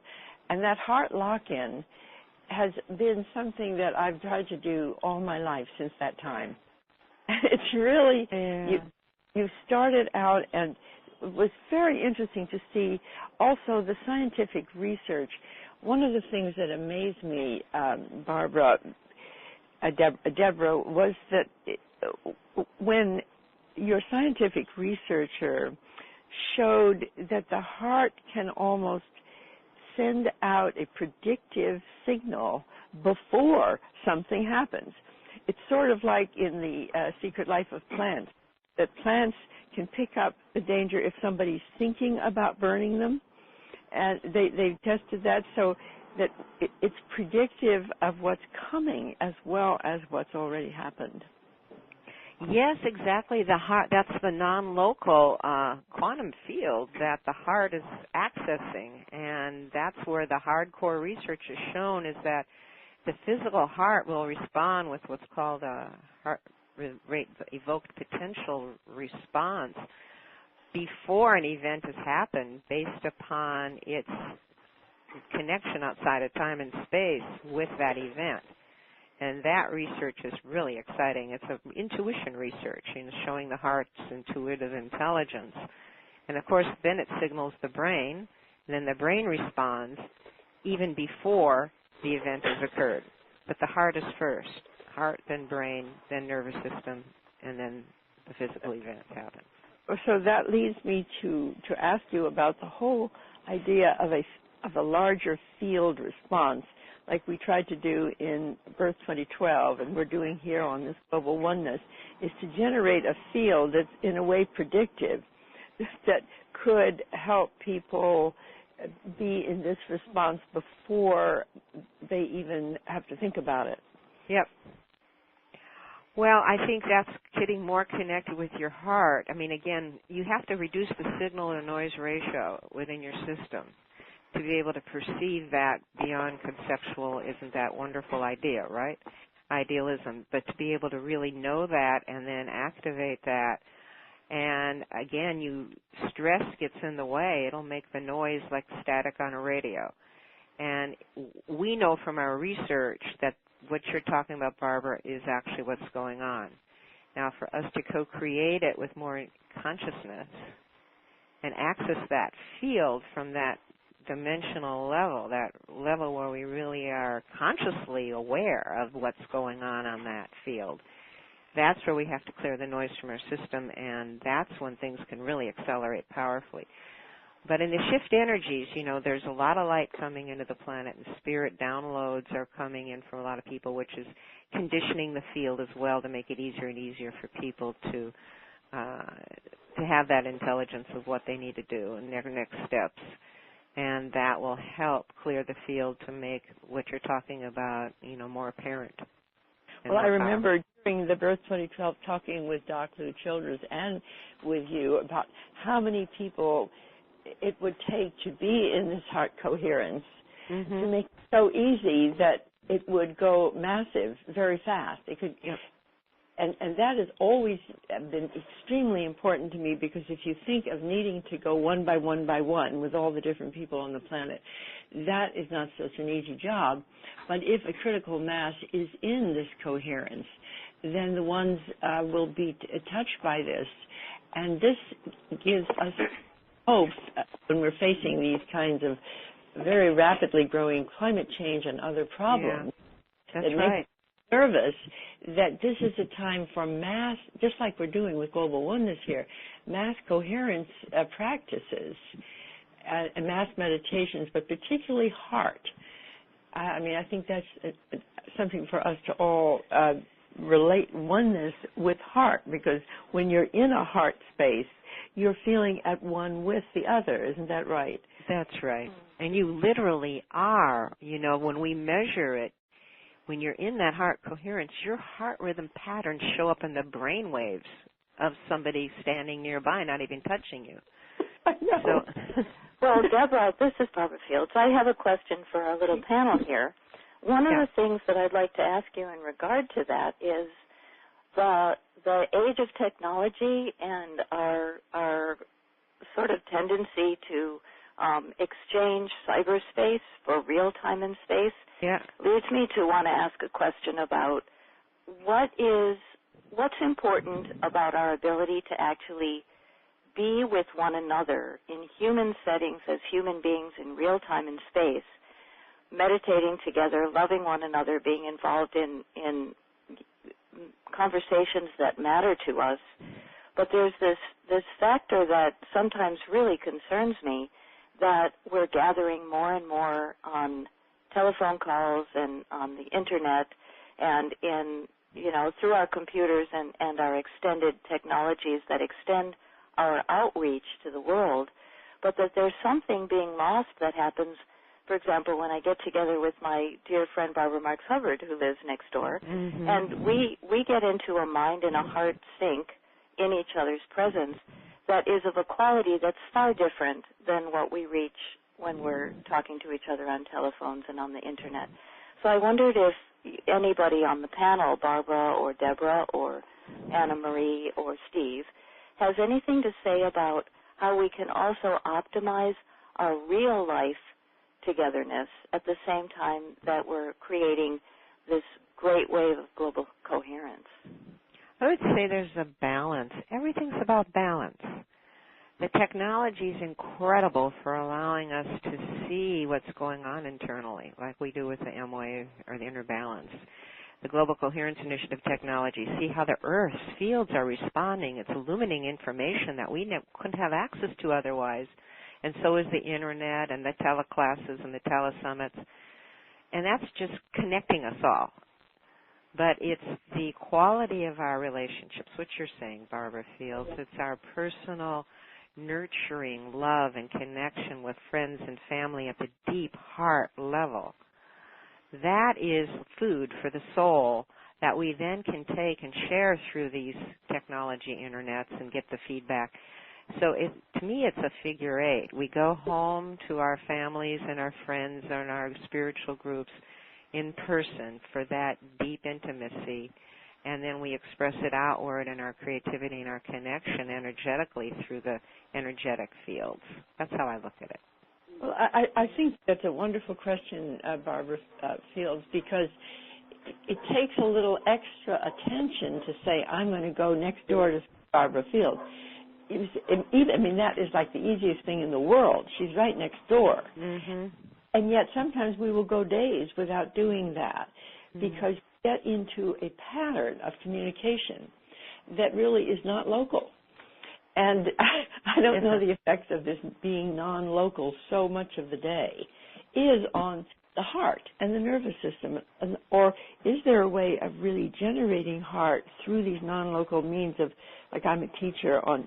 And that heart lock-in has been something that I've tried to do all my life since that time. It's really, you started out, and it was very interesting to see also the scientific research. One of the things that amazed me, Barbara, Deborah, was that when your scientific researcher showed that the heart can almost send out a predictive signal before something happens. It's sort of like in the Secret Life of Plants, that plants can pick up the danger if somebody's thinking about burning them. And they've tested that so that it's predictive of what's coming as well as what's already happened. Yes, exactly. The heart, that's the non-local quantum field that the heart is accessing, and that's where the hardcore research has shown is that the physical heart will respond with what's called a heart rate evoked potential response before an event has happened based upon its connection outside of time and space with that event. And that research is really exciting. It's intuition research, showing the heart's intuitive intelligence. And, of course, then it signals the brain, and then the brain responds even before the event has occurred. But the heart is first. Heart, then brain, then nervous system, and then the physical event happens. So that leads me to ask you about the whole idea of a larger field response, like we tried to do in Birth 2012 and we're doing here on this Global Oneness, is to generate a field that's in a way predictive that could help people be in this response before they even have to think about it. Yep. Well, I think that's getting more connected with your heart. I mean, again, you have to reduce the signal to noise ratio within your system to be able to perceive that beyond conceptual, isn't that wonderful idea, right? Idealism. But to be able to really know that and then activate that. And again, stress gets in the way. It'll make the noise like static on a radio. And we know from our research that what you're talking about, Barbara, is actually what's going on. Now, for us to co-create it with more consciousness and access that field from that dimensional level, that level where we really are consciously aware of what's going on that field, that's where we have to clear the noise from our system, and that's when things can really accelerate powerfully. But in the shift energies, there's a lot of light coming into the planet, and spirit downloads are coming in from a lot of people, which is conditioning the field as well to make it easier and easier for people to have that intelligence of what they need to do and their next steps. And that will help clear the field to make what you're talking about, more apparent. Well, I remember during the Birth 2012 talking with Dr. Childress and with you about how many people it would take to be in this heart coherence to make it so easy that it would go massive very fast. It could, and that has always been extremely important to me, because if you think of needing to go one by one with all the different people on the planet, that is not such an easy job. But if a critical mass is in this coherence, then the ones will be touched by this. And this gives us hope when we're facing these kinds of very rapidly growing climate change and other problems. Yeah, that's right. Makes us nervous that this is a time for mass, just like we're doing with Global Oneness here, mass coherence practices and mass meditations, but particularly heart. I mean, I think that's something for us to all relate oneness with heart, because when you're in a heart space, you're feeling at one with the other. Isn't that right? That's right. And you literally are. When we measure it, when you're in that heart coherence, your heart rhythm patterns show up in the brain waves of somebody standing nearby, not even touching you. I know. Well, Deborah, this is Barbara Fields. I have a question for our little panel here. One of the things that I'd like to ask you in regard to that is the age of technology and our sort of tendency to exchange cyberspace for real time and space leads me to want to ask a question about what's important about our ability to actually be with one another in human settings as human beings in real time and space, meditating together, loving one another, being involved in conversations that matter to us. But there's this factor that sometimes really concerns me, that we're gathering more and more on telephone calls and on the internet and through our computers and our extended technologies that extend our outreach to the world, but that there's something being lost that happens. For example, when I get together with my dear friend Barbara Marx Hubbard, who lives next door, and we get into a mind and a heart sync in each other's presence that is of a quality that's far different than what we reach when we're talking to each other on telephones and on the internet. So I wondered if anybody on the panel, Barbara or Deborah or Anna Marie or Steve, has anything to say about how we can also optimize our real life togetherness at the same time that we're creating this great wave of global coherence. I would say there's a balance. Everything's about balance. The technology is incredible for allowing us to see what's going on internally, like we do with the M-Wave or the inner balance. The Global Coherence Initiative technology, see how the Earth's fields are responding. It's illuminating information that we couldn't have access to otherwise. And so is the Internet and the teleclasses and the telesummits. And that's just connecting us all. But it's the quality of our relationships, what you're saying, Barbara Fields. It's our personal nurturing love and connection with friends and family at the deep heart level. That is food for the soul that we then can take and share through these technology internets and get the feedback. So to me, it's a figure eight. We go home to our families and our friends and our spiritual groups in person for that deep intimacy, and then we express it outward in our creativity and our connection energetically through the energetic fields. That's how I look at it. Well, I think that's a wonderful question, Barbara Fields, because it takes a little extra attention to say, I'm going to go next door to Barbara Fields. That is like the easiest thing in the world. She's right next door. Mm-hmm. And yet sometimes we will go days without doing that because we get into a pattern of communication that really is not local. And I don't know the effects of this being non-local so much of the day is on the heart and the nervous system. Or is there a way of really generating heart through these non-local means of, like I'm a teacher on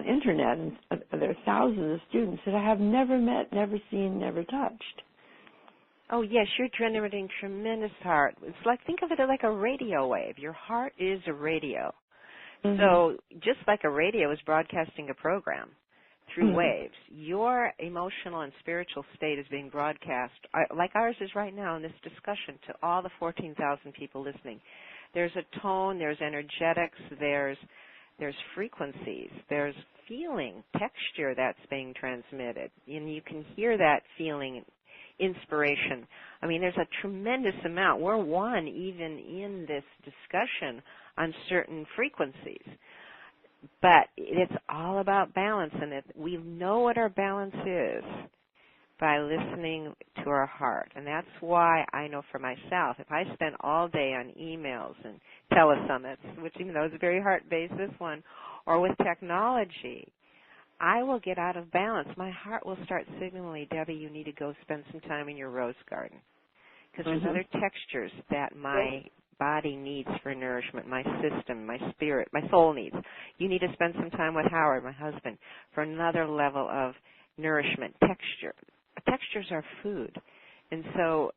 internet, and there are thousands of students that I have never met, never seen, never touched. Oh, yes, you're generating tremendous heart. It's like, think of it like a radio wave. Your heart is a radio. Mm-hmm. So just like a radio is broadcasting a program through waves, your emotional and spiritual state is being broadcast, like ours is right now in this discussion, to all the 14,000 people listening. There's a tone, there's energetics, there's frequencies, there's feeling, texture that's being transmitted, and you can hear that feeling, inspiration. I mean, there's a tremendous amount. We're one even in this discussion on certain frequencies. But it's all about balance, and we know what our balance is by listening to our heart. And that's why I know for myself, if I spend all day on emails and telesummits, which even though it's a very heart-based, this one, or with technology, I will get out of balance. My heart will start signaling, Debbie, you need to go spend some time in your rose garden. Because there's other textures that my body needs for nourishment, my system, my spirit, my soul needs. You need to spend some time with Howard, my husband, for another level of nourishment, texture. Textures are food. And so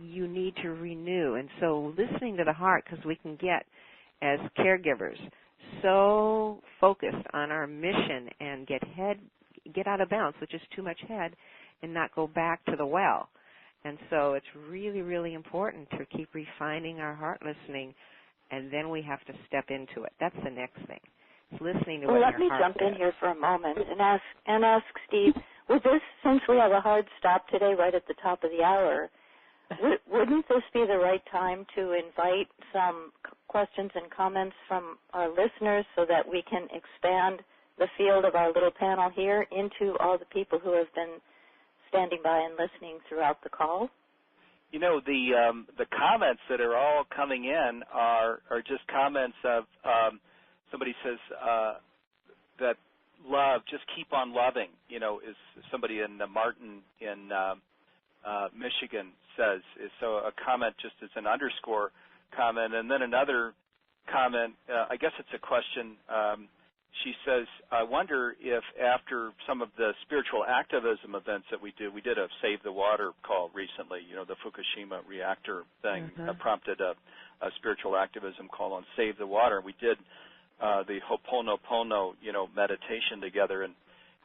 you need to renew. And so listening to the heart, because we can get, as caregivers, so focused on our mission and get out of balance, which is too much head, and not go back to the well. And so it's really, really important to keep refining our heart listening, and then we have to step into it. That's the next thing. It's listening to what your heart says. Let me jump in here for a moment and ask Steve, with this, since we have a hard stop today right at the top of the hour, wouldn't this be the right time to invite some questions and comments from our listeners so that we can expand the field of our little panel here into all the people who have been standing by and listening throughout the call? You know, the comments that are all coming in are just comments of somebody says that love, just keep on loving, you know, is somebody in Martin in Michigan says. So a comment just as an underscore comment. And then another comment, I guess it's a question. She says, I wonder if after some of the spiritual activism events that we did a Save the Water call recently, you know, the Fukushima reactor thing prompted a spiritual activism call on Save the Water. We did the Ho'oponopono, you know, meditation together,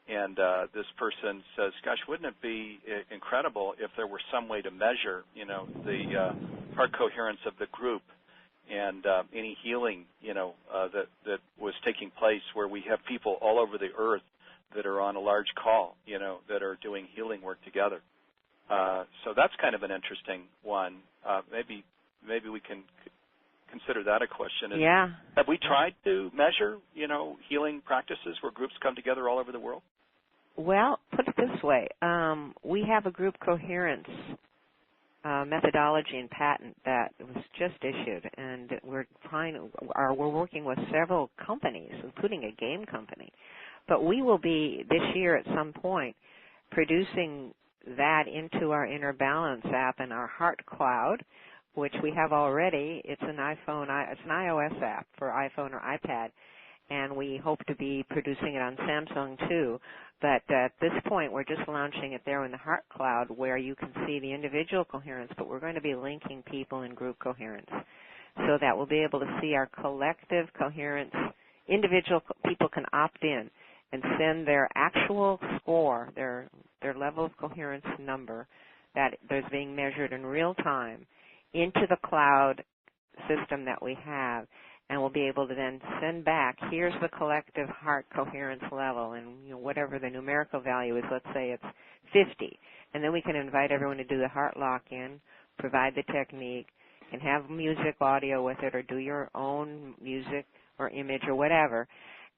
and this person says, gosh, wouldn't it be incredible if there were some way to measure, you know, the heart coherence of the group and any healing, you know, that was taking place where we have people all over the earth that are on a large call, you know, that are doing healing work together. So that's kind of an interesting one. Maybe we can consider that a question. Yeah. Have we tried to measure, you know, healing practices where groups come together all over the world? Well, put it this way. We have a group coherence methodology and patent that was just issued, and we're working with several companies, including a game company. But we will be, this year at some point, producing that into our Inner Balance app and our Heart Cloud, which we have already. It's an iOS app for iPhone or iPad. and we hope to be producing it on Samsung too. But at this point, we're just launching it there in the Heart Cloud, where you can see the individual coherence, but we're going to be linking people in group coherence, so that we'll be able to see our collective coherence. Individual people can opt in and send their actual score, their level of coherence number that is being measured in real time, into the cloud system that we have, and we'll be able to then send back, here's the collective heart coherence level, and whatever the numerical value is, let's say it's 50, and then we can invite everyone to do the heart lock-in, provide the technique, and have music, audio with it, or do your own music or image or whatever,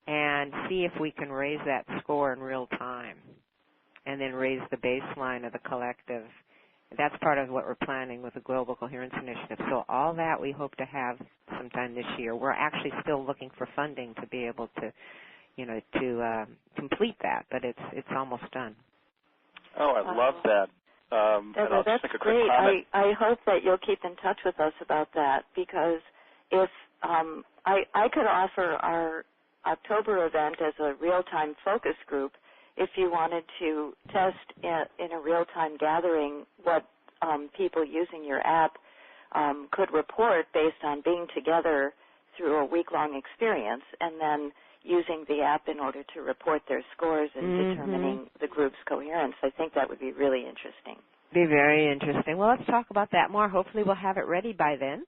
and see if we can raise that score in real time, and then raise the baseline of the collective. That's part of what we're planning with the Global Coherence Initiative. So all that we hope to have sometime this year. We're actually still looking for funding to be able to, complete that, but it's almost done. Oh, I love that. That's great. I hope that you'll keep in touch with us about that, because if I could offer our October event as a real-time focus group, if you wanted to test in a real-time gathering what people using your app could report based on being together through a week-long experience, and then using the app in order to report their scores and determining the group's coherence. I think that would be really interesting. Be very interesting. Well, let's talk about that more. Hopefully we'll have it ready by then.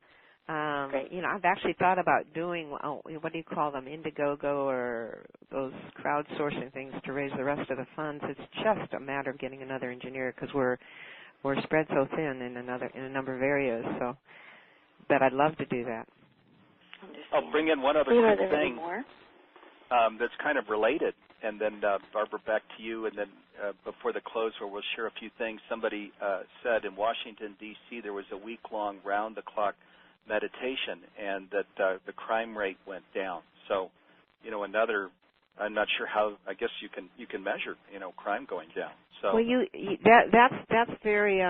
Great. I've actually thought about doing, what do you call them, Indiegogo or those crowdsourcing things to raise the rest of the funds. It's just a matter of getting another engineer, because we're spread so thin in a number of areas. So, but I'd love to do that. I'll bring in one other quick thing that's kind of related, and then Barbara, back to you, and then before the close, where we'll share a few things. Somebody said in Washington, D.C., there was a week-long round-the-clock meditation, and that the crime rate went down. So, I'm not sure how. I guess you can measure, crime going down. So, well, that's very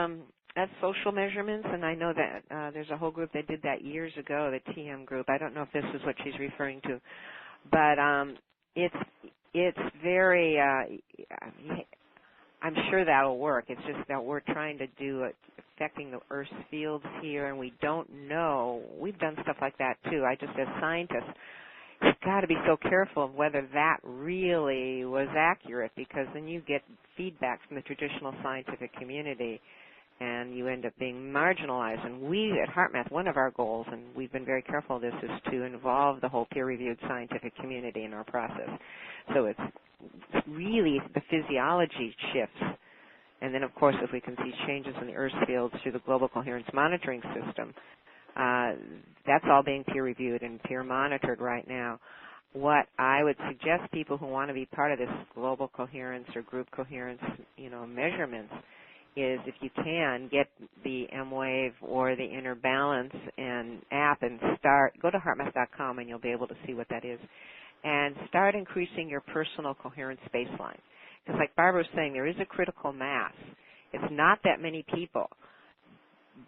that's social measurements, and I know that there's a whole group that did that years ago, the TM group. I don't know if this is what she's referring to, but it's very. I'm sure that'll work. It's just that we're trying to do it affecting the Earth's fields here, and we don't know. We've done stuff like that, too. I just, as scientists, you've got to be so careful of whether that really was accurate, because then you get feedback from the traditional scientific community, and you end up being marginalized. And we at HeartMath, one of our goals, and we've been very careful of this, is to involve the whole peer-reviewed scientific community in our process. So it's really the physiology shifts. And then, of course, if we can see changes in the Earth's fields through the Global Coherence Monitoring System, that's all being peer-reviewed and peer-monitored right now. What I would suggest people who want to be part of this global coherence or group coherence, measurements, is if you can get the M-Wave or the Inner Balance and app and go to HeartMath.com, and you'll be able to see what that is, and start increasing your personal coherence baseline. Because like Barbara was saying, there is a critical mass. It's not that many people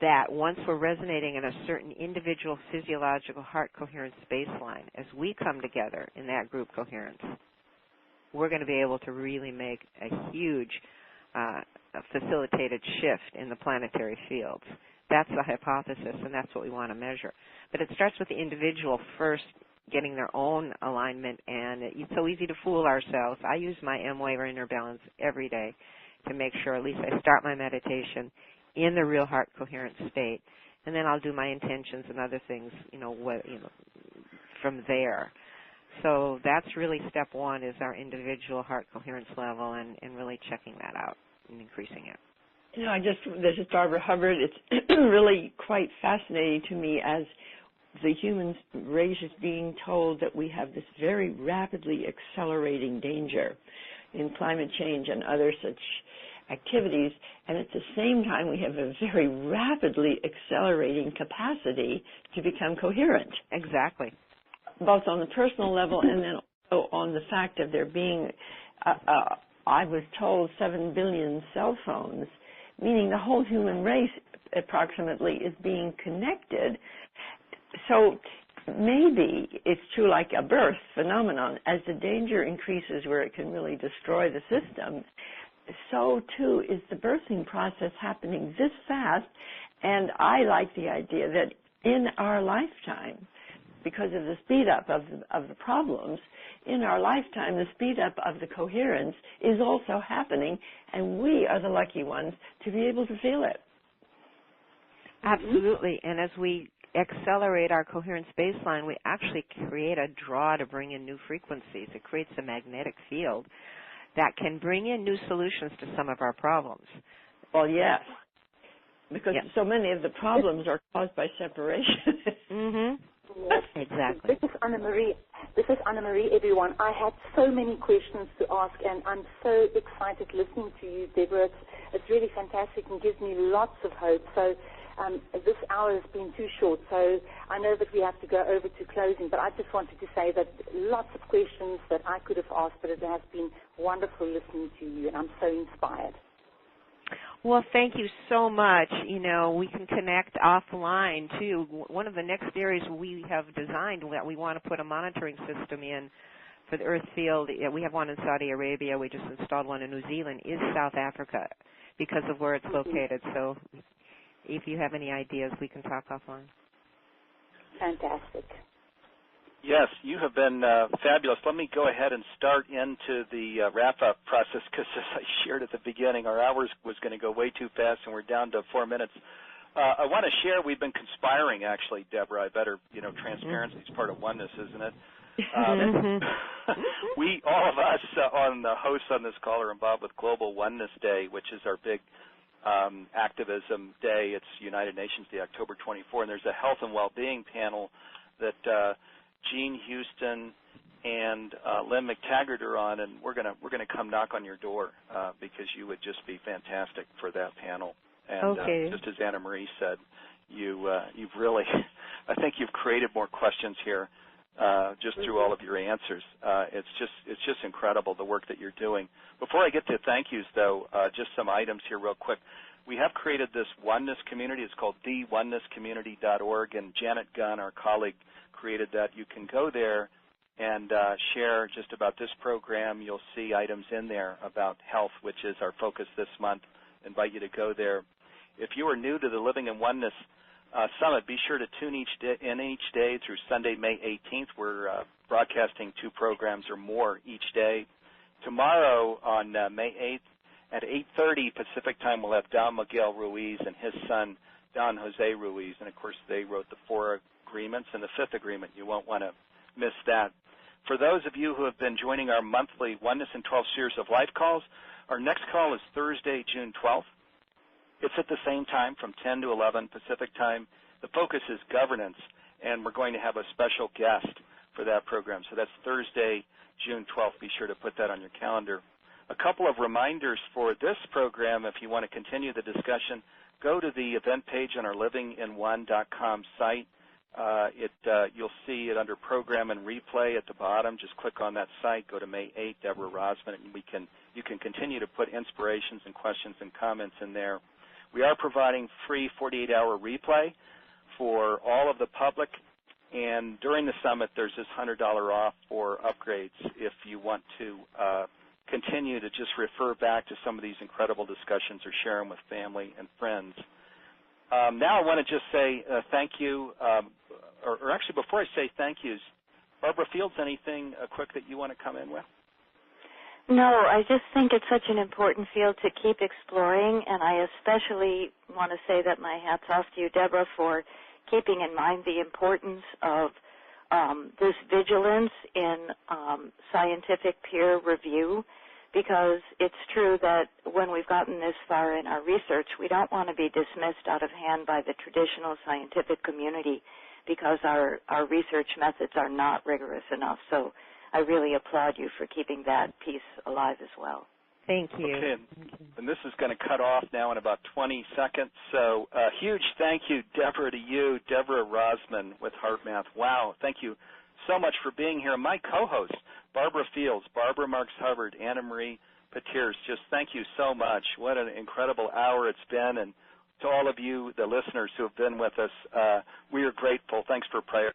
that once we're resonating in a certain individual physiological heart coherence baseline, as we come together in that group coherence, we're going to be able to really make a huge facilitated shift in the planetary fields. That's the hypothesis, and that's what we want to measure. But it starts with the individual first, getting their own alignment, and it's so easy to fool ourselves. I use my M-Wave or Inner Balance every day to make sure at least I start my meditation in the real heart coherent state, and then I'll do my intentions and other things, from there. So that's really step one, is our individual heart coherence level, and really checking that out and increasing it. This is Deborah Hubbard. It's really quite fascinating to me as the human race is being told that we have this very rapidly accelerating danger in climate change and other such activities, and at the same time we have a very rapidly accelerating capacity to become coherent. Exactly. Both on the personal level and then also on the fact of there being, I was told, 7 billion cell phones, meaning the whole human race approximately is being connected. So maybe it's true like a birth phenomenon. As the danger increases where it can really destroy the system, so too is the birthing process happening this fast. And I like the idea that in our lifetime, because of the speed up of the problems, in our lifetime, the speed up of the coherence is also happening, and we are the lucky ones to be able to feel it. Absolutely. And as we accelerate our coherence baseline, we actually create a draw to bring in new frequencies. It creates a magnetic field that can bring in new solutions to some of our problems. Well, yes, because so many of the problems are caused by separation. Exactly. This is Anna Marie. Everyone. I had so many questions to ask, and I'm so excited listening to you, Deborah. It's really fantastic and gives me lots of hope. So this hour has been too short, so I know that we have to go over to closing, but I just wanted to say that lots of questions that I could have asked, but it has been wonderful listening to you, and I'm so inspired. Well, thank you so much. You know, we can connect offline, too. One of the next areas we have designed that we want to put a monitoring system in for the Earth field, we have one in Saudi Arabia, we just installed one in New Zealand, is South Africa because of where it's located. So if you have any ideas, we can talk offline. Fantastic. Yes, you have been fabulous. Let me go ahead and start into the wrap-up process because, as I shared at the beginning, our hours was going to go way too fast, and we're down to 4 minutes. I want to share we've been conspiring, actually, Deborah. I better, transparency is part of oneness, isn't it? We, all of us on the hosts on this call are involved with Global Oneness Day, which is our big activism day. It's United Nations Day, October 24, and there's a health and well-being panel that Jean Houston and Lynn McTaggart are on, and we're gonna come knock on your door because you would just be fantastic for that panel. And just as Anna Marie said, you've really, I think you've created more questions here just through all of your answers. It's just incredible the work that you're doing. Before I get to thank yous, though, just some items here real quick. We have created this oneness community. It's called theonenesscommunity.org, and Janet Gunn, our colleague, created that. You can go there and share just about this program. You'll see items in there about health, which is our focus this month. I invite you to go there. If you are new to the Living in Oneness Summit, be sure to tune each day through Sunday, May 18th. We're broadcasting 2 programs or more each day. Tomorrow on May 8th at 8:30 Pacific time, we'll have Don Miguel Ruiz and his son, Don Jose Ruiz. And, of course, they wrote the 4 agreements and the 5th agreement. You won't want to miss that. For those of you who have been joining our monthly Oneness in 12 Spheres of Life calls, our next call is Thursday, June 12th. It's at the same time from 10 to 11 Pacific time. The focus is governance, and we're going to have a special guest for that program. So that's Thursday, June 12th. Be sure to put that on your calendar. A couple of reminders for this program. If you want to continue the discussion, go to the event page on our livinginone.com site. You'll see it under Program and Replay at the bottom. Just click on that site. Go to May 8th, Deborah Rozman, and you can continue to put inspirations and questions and comments in there. We are providing free 48-hour replay for all of the public, and during the summit, there's this $100 off for upgrades if you want to continue to just refer back to some of these incredible discussions or share them with family and friends. Now I want to just say thank you, or actually before I say thank yous, Barbara Fields, anything quick that you want to come in with? No, I just think it's such an important field to keep exploring, and I especially want to say that my hat's off to you, Deborah, for keeping in mind the importance of this vigilance in scientific peer review, because it's true that when we've gotten this far in our research, we don't want to be dismissed out of hand by the traditional scientific community because our research methods are not rigorous enough. So I really applaud you for keeping that piece alive as well. Thank you. Okay, and this is going to cut off now in about 20 seconds. So a huge thank you, Deborah, to you, Deborah Rozman with HeartMath. Wow, thank you so much for being here. My co-host, Barbara Fields, Barbara Marx Hubbard, Anna Marie Pieterse, just thank you so much. What an incredible hour it's been. And to all of you, the listeners who have been with us, we are grateful. Thanks for prayer.